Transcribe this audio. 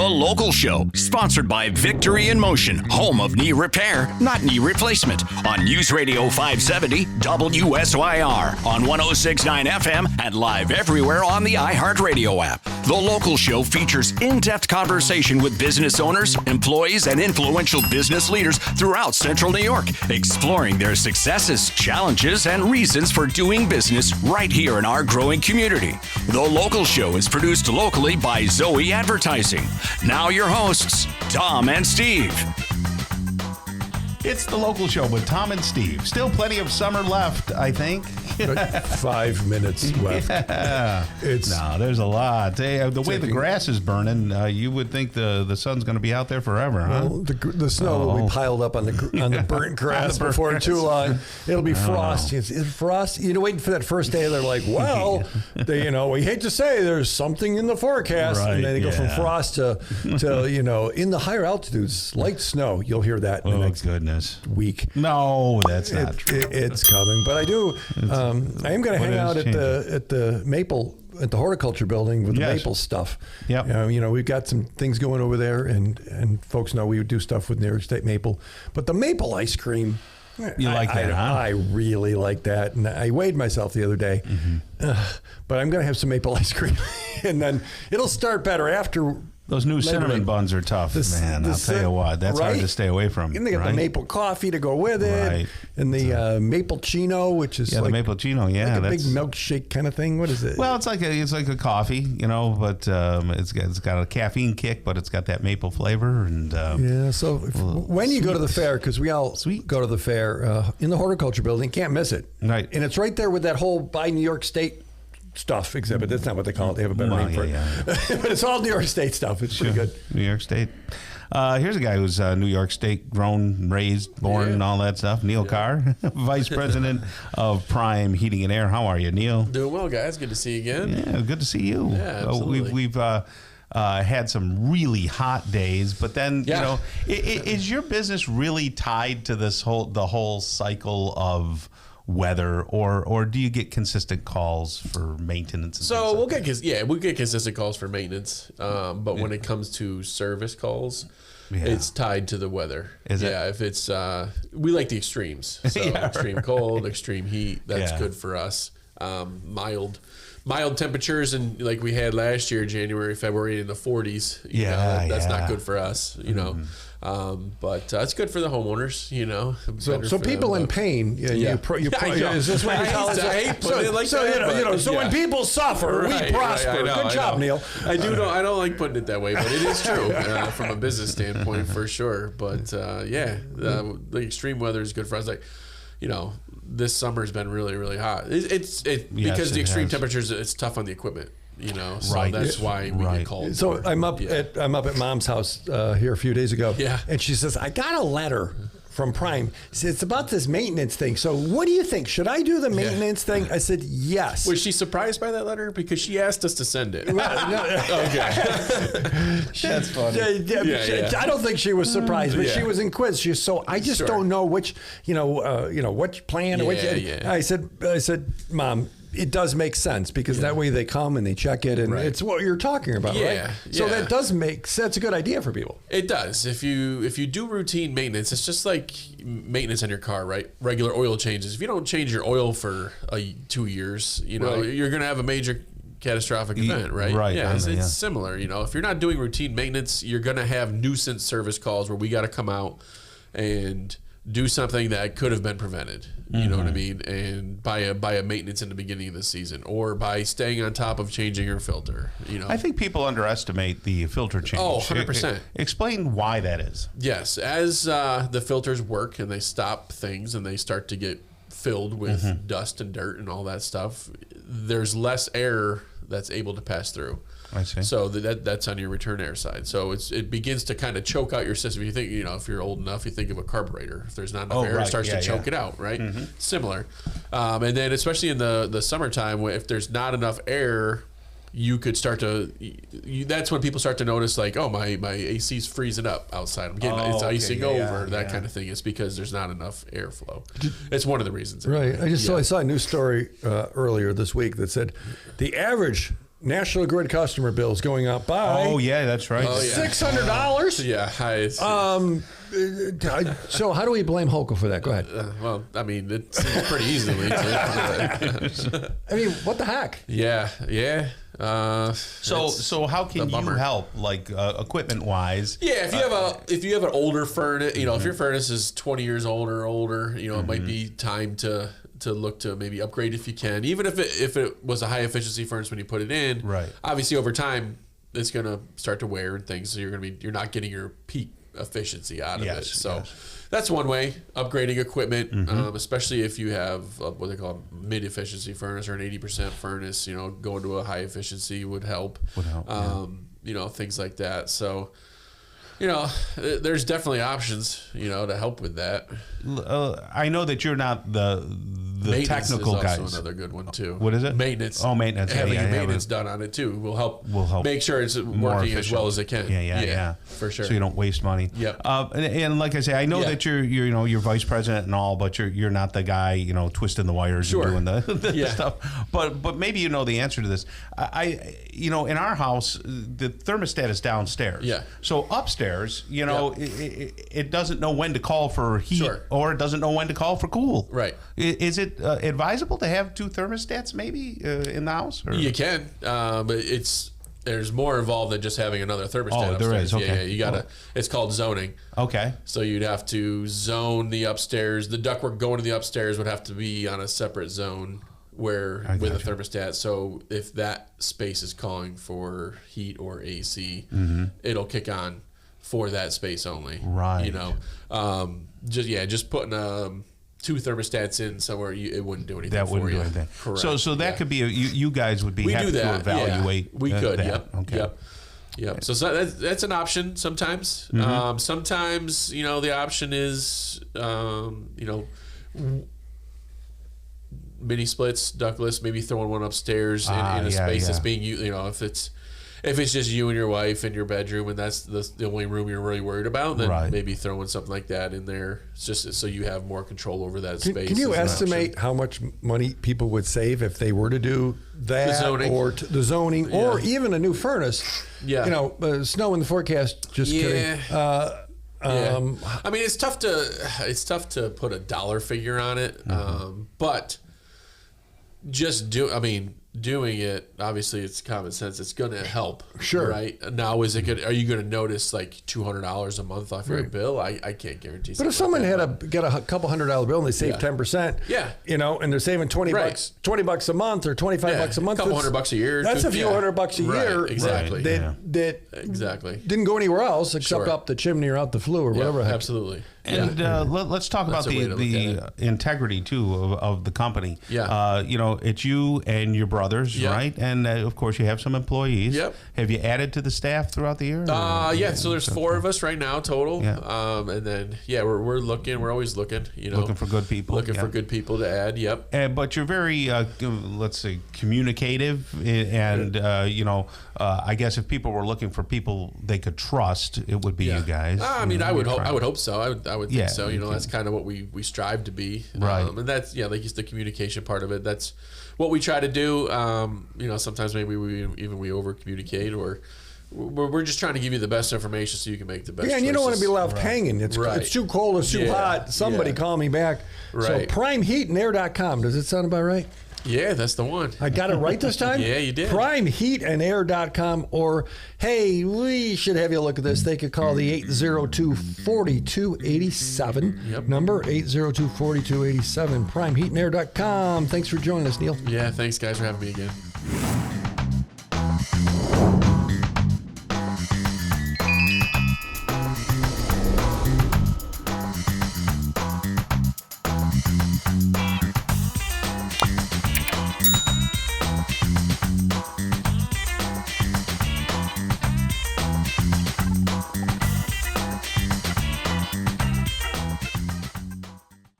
The Local Show, sponsored by Victory in Motion, home of knee repair, not knee replacement, on News Radio 570 WSYR, on 106.9 FM, and live everywhere on the iHeartRadio app. The Local Show features in-depth conversation with business owners, employees, and influential business leaders throughout Central New York, exploring their successes, challenges, and reasons for doing business right here in our growing community. The Local Show is produced locally by Zoe Advertising. Now your hosts, Tom and Steve. It's The Local Show with Tom and Steve. Still plenty of summer left, I think. 5 minutes left. Yeah. No, there's a lot. The way the grass is burning, you would think the sun's going to be out there forever, huh? Well, the snow will be piled up on the burnt grass before too long. It'll be frost. It's frost. You're waiting for that first day. They're like, well, we hate to say there's something in the forecast, right, and then they go from frost to in the higher altitudes, light snow. You'll hear that in the next week. No, that's not true. It's coming, but I do. I am going to hang out at the Maple, at the horticulture building with the maple stuff. Yep. We've got some things going over there, and folks know we would do stuff with New York State maple. But the maple ice cream, like that, huh? I really like that, and I weighed myself the other day. But I'm going to have some maple ice cream, and then it'll start better after. Those new cinnamon buns are tough, man. I'll tell you what, that's hard to stay away from. And they got the maple coffee to go with it, and the maple chino, which is the maple chino, like a big milkshake kind of thing. What is it? Well, it's like a coffee, but it's got a caffeine kick, but it's got that maple flavor. And so when you go to the fair, because we all go to the fair in the horticulture building, can't miss it. Right, and it's right there with that whole Buy New York State stuff exhibit. That's not what they call it. They have a better name for it. But it's all New York State stuff. It's pretty good. New York State. Here's a guy who's New York State grown, raised, born, and all that stuff. Neil Carr, Vice President of Prime Heating and Air. How are you, Neil? Doing well, guys. Good to see you again. Yeah, good to see you. Yeah, absolutely. We've had some really hot days, but then is your business really tied to the whole cycle of weather, or do you get consistent calls for maintenance? So we'll get consistent calls for maintenance, but when it comes to service calls, it's tied to the weather. Is it? Yeah, if it's we like the extremes, so extreme cold, extreme heat. That's good for us. Mild temperatures, and like we had last year, January, February in the 40s. That's not good for us. But it's good for the homeowners. So people in pain. Is this what you call it? I hate putting it like that. So when people suffer, we prosper. Good job, Neil. I don't like putting it that way, but it is true from a business standpoint for sure. But the extreme weather is good for us. Like, this summer's been really, really hot. Because the extreme temperatures, it's tough on the equipment. So that's why we get called. So I'm up at Mom's house here a few days ago. Yeah. And she says, I got a letter from Prime. She said, it's about this maintenance thing. So what do you think? Should I do the maintenance thing? I said, yes. Was she surprised by that letter? Because she asked us to send it. Okay. That's funny. I don't think she was surprised, but she was in quiz. I just don't know which, which plan. I said, Mom, it does make sense because that way they come and they check it, and it's what you're talking about, right? So that does make sense. That's a good idea for people. It does. If you do routine maintenance, it's just like maintenance on your car, right? Regular oil changes. If you don't change your oil for 2 years, you're going to have a major catastrophic event, right? Right. Yeah, it's similar. If you're not doing routine maintenance, you're going to have nuisance service calls where we got to come out and do something that could have been prevented. You know what I mean? And by a maintenance in the beginning of the season, or by staying on top of changing your filter. I think people underestimate the filter change. Oh, 100%. Explain why that is. Yes. As the filters work and they stop things and they start to get filled with dust and dirt and all that stuff, there's less air that's able to pass through. I see. So that's on your return air side. So it begins to kind of choke out your system. You think, if you're old enough, you think of a carburetor. If there's not enough air, it starts to choke it out, right? Similar. And then especially in the summertime, if there's not enough air, you could start to. That's when people start to notice, like, oh, my AC's freezing up outside. I'm getting it's icing over. That kind of thing. It's because there's not enough airflow. It's one of the reasons. Right. I saw a news story earlier this week that said the average National Grid customer bills going up by. Oh yeah, that's right. $600. Yeah. So how do we blame Hochul for that? Go ahead. Well, I mean, it's pretty easily. I mean, what the heck? Yeah. So how can you help, like equipment wise? Yeah, if you have an older furnace, if your furnace is 20 years old or older, it might be time to look to maybe upgrade if you can. Even if it was a high efficiency furnace when you put it in, right? Obviously, over time, it's going to start to wear and things. So you're not getting your peak efficiency out of it. So that's one way, upgrading equipment, especially if you have what they call a mid-efficiency furnace or an 80% furnace. Going to a high efficiency would help. Things like that. So. There's definitely options, to help with that. I know that you're not the technical guys. Maintenance is also another good one too. What is it? Maintenance. Oh, maintenance. Having maintenance done on it too will help make sure it's working as well as it can. Yeah, for sure. So you don't waste money. Yep. And like I say, I know that you're vice president and all, but you're not the guy twisting the wires and doing the stuff. But maybe the answer to this. In our house, the thermostat is downstairs. Yeah. So upstairs, it doesn't know when to call for heat or it doesn't know when to call for cool. Right. Is it advisable to have two thermostats maybe in the house? Or? You can, but there's more involved than just having another thermostat upstairs. There is. Okay. Yeah, you gotta. It's called zoning. Okay. So you'd have to zone the upstairs. The ductwork going to the upstairs would have to be on a separate zone with a thermostat. So if that space is calling for heat or AC, it'll kick on for that space only. Right. Just putting two thermostats in somewhere, it wouldn't do anything. That wouldn't do anything. Correct. So that could be you guys would be we happy do that. to evaluate. Yeah. We could. That. Yep. Okay. Yep. So that's an option sometimes. Sometimes the option is mini splits, ductless, maybe throwing one upstairs in a space that's being used. If it's just you and your wife in your bedroom and that's the only room you're really worried about, then maybe throwing something like that in there, just so you have more control over that space. Can you estimate how much money people would save if they were to do that, the zoning, or even a new furnace? Yeah, snow in the forecast. Just kidding. I mean, it's tough to put a dollar figure on it, but doing it, obviously it's common sense. It's going to help. Sure. Right? Now, are you going to notice like $200 a month off your bill? I can't guarantee. But if someone had get a couple $100 bill and they save 10%, and they're saving $20 a month or $25 a month, a couple $100 a year. That's a few $100 a year. Exactly. That exactly didn't go anywhere else except up the chimney or out the flue or whatever. Absolutely. And let's talk about the integrity too of the company. Yeah. It's you and your brothers, right? And of course you have some employees. Yep. Have you added to the staff throughout the year? So there's 4 of us right now total. Yeah. And then we're looking. We're always looking. Looking for good people. Looking for good people to add. Yep. But you're very let's say communicative, and I guess if people were looking for people they could trust, it would be you guys. I would hope so. I would think so. That's kind of what we strive to be. Right. And that's like just the communication part of it. That's what we try to do. Sometimes maybe we over communicate, or we're just trying to give you the best information so you can make the best. Yeah, and you don't want to be left hanging. It's too cold, it's too hot. Somebody call me back. Right. So primeheatandair.com. Does it sound about right? Yeah, that's the one. I got it right this time? Yeah, you did. Primeheatandair.com, or, hey, we should have you look at this. They could call the 802-4287 number, 802-4287, primeheatandair.com. Thanks for joining us, Neil. Yeah, thanks, guys, for having me again.